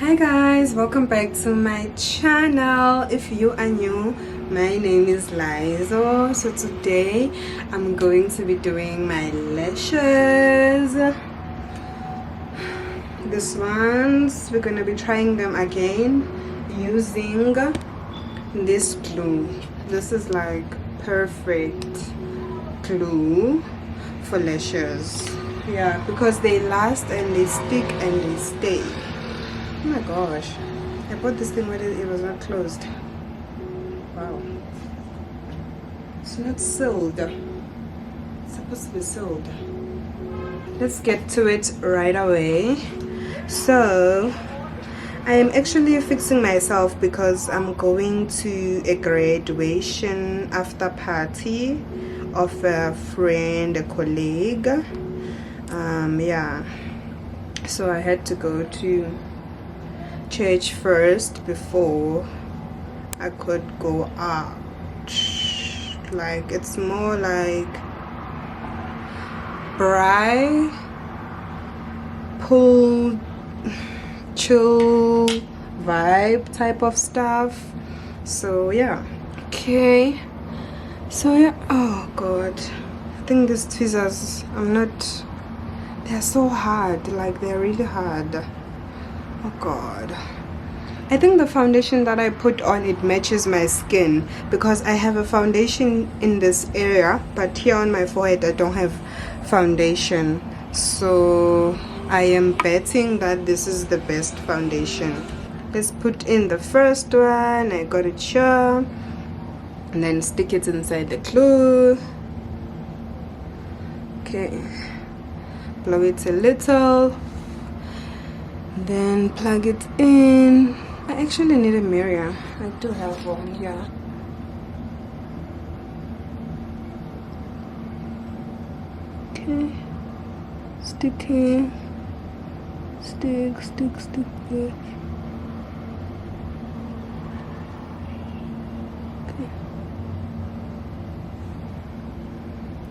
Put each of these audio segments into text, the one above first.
Hi guys, welcome back to my channel. If you are new, my name is Lizo. So today I'm going to be doing my lashes. This ones we're gonna be trying them again using this glue. This is like perfect glue for lashes, yeah, because they last and they stick and they stay. Oh my gosh, I bought this thing when it was not closed. Wow, it's not sealed. It's supposed to be sealed. Let's get to it right away. So I am actually fixing myself because I'm going to a graduation after party of a friend, a colleague. Yeah, so I had to go to church first before I could go out. Like, it's more like bright, pool, chill vibe type of stuff. So yeah, okay. So yeah, oh god, I think these tweezers, they're so hard. Like, they're really hard. Oh god, I think the foundation that I put on, it matches my skin, because I have a foundation in this area, but here on my forehead I don't have foundation. So I am betting that this is the best foundation. Let's put in the first one. I got it here, and then stick it inside the glue. Okay, blow it a little, then plug it in. I actually need a mirror. I do have one here. Okay, stick here, stick there.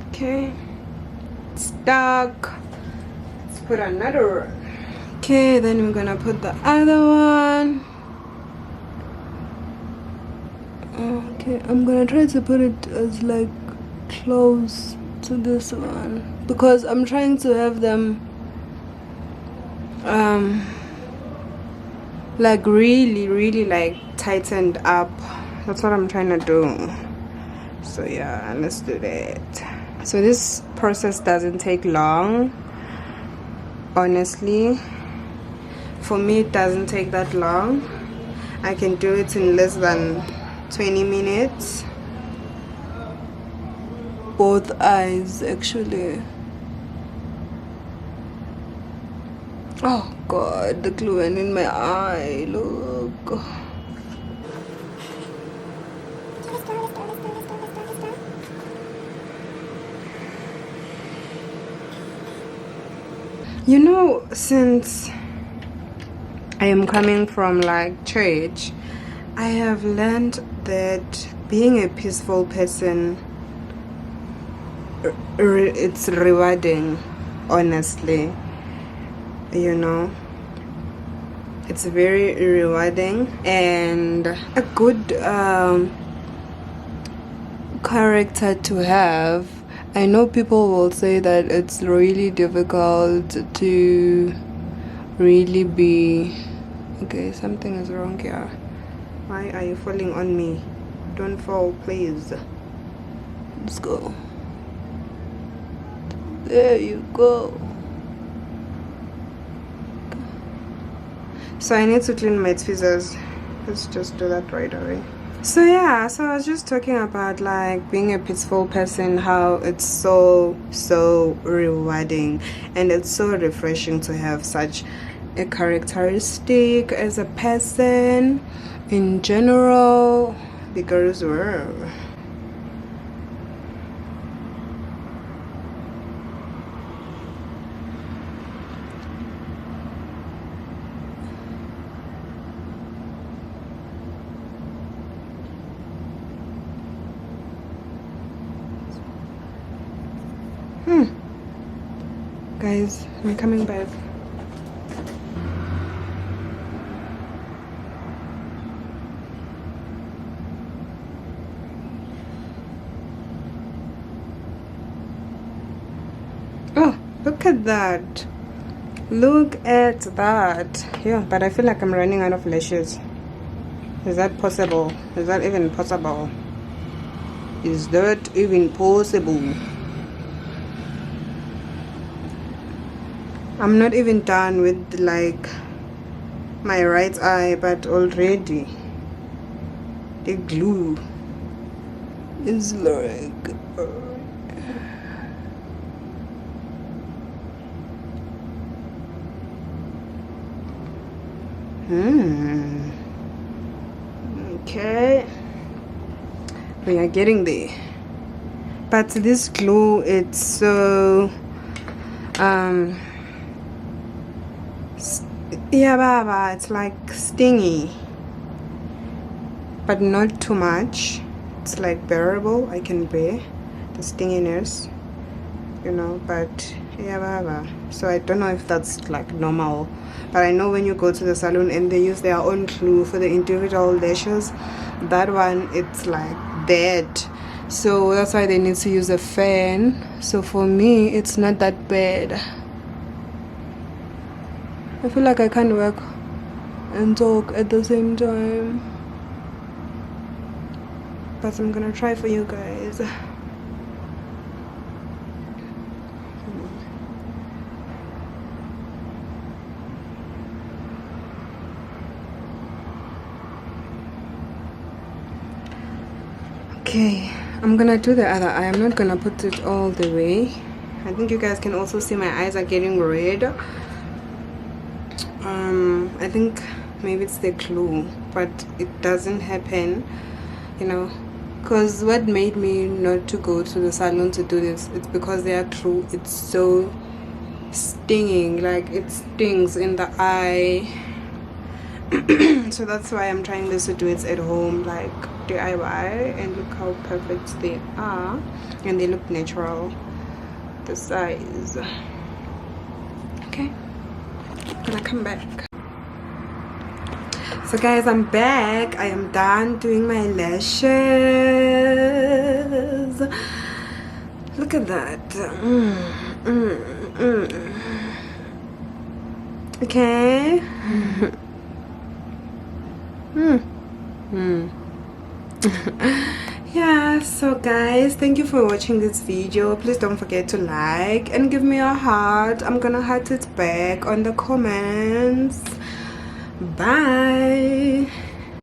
Okay, it's stuck. Let's put another one. Okay, then we're gonna put the other one. Okay, I'm gonna try to put it as like close to this one, because I'm trying to have them like really like tightened up. That's what I'm trying to do. So yeah, let's do that. So this process doesn't take long, honestly. For me, it doesn't take that long. I can do it in less than 20 minutes. Both eyes, actually. Oh god, the glue went in my eye. Look. You know, since I am coming from like church, I have learned that being a peaceful person, it's rewarding, honestly. You know, it's very rewarding, and a good character to have. I know people will say that it's really difficult to really be okay. Something is wrong here. Why are you falling on me? Don't fall, please. Let's go. There you go. So I need to clean my tweezers. Let's just do that right away. So yeah, so I was just talking about like being a peaceful person, how it's so rewarding, and it's so refreshing to have such a characteristic as a person in general, because we're guys, I'm coming back. Look at that. Look at that. Yeah, but I feel like I'm running out of lashes. Is that possible? Is that even possible? Is that even possible? I'm not even done with like my right eye, but already the glue is like okay, we are getting there. But this glue, it's so yeah, baba, it's like stingy, but not too much. It's like bearable. I can bear the stinginess, you know, but yeah, baba. So I don't know if that's like normal, but I know when you go to the salon and they use their own glue for the individual lashes, that one, it's like dead. So that's why they need to use a fan. So for me, it's not that bad. I feel like I can't work and talk at the same time, but I'm gonna try for you guys. Okay, I'm gonna do the other eye. I'm not gonna put it all the way. I think you guys can also see my eyes are getting red. I think maybe it's the glue, but it doesn't happen, you know, because what made me not to go to the salon to do this, it's because their glue, it's so stinging, like it stings in the eye. So that's why I'm trying this to do it at home, like DIY, and look how perfect they are, and they look natural, the size. Okay, I'm gonna come back. So guys, I'm back. I am done doing my lashes. Look at that. Okay. Yeah, so guys, thank you for watching this video. Please don't forget to like and give me a heart. I'm gonna heart it back on the comments. Bye.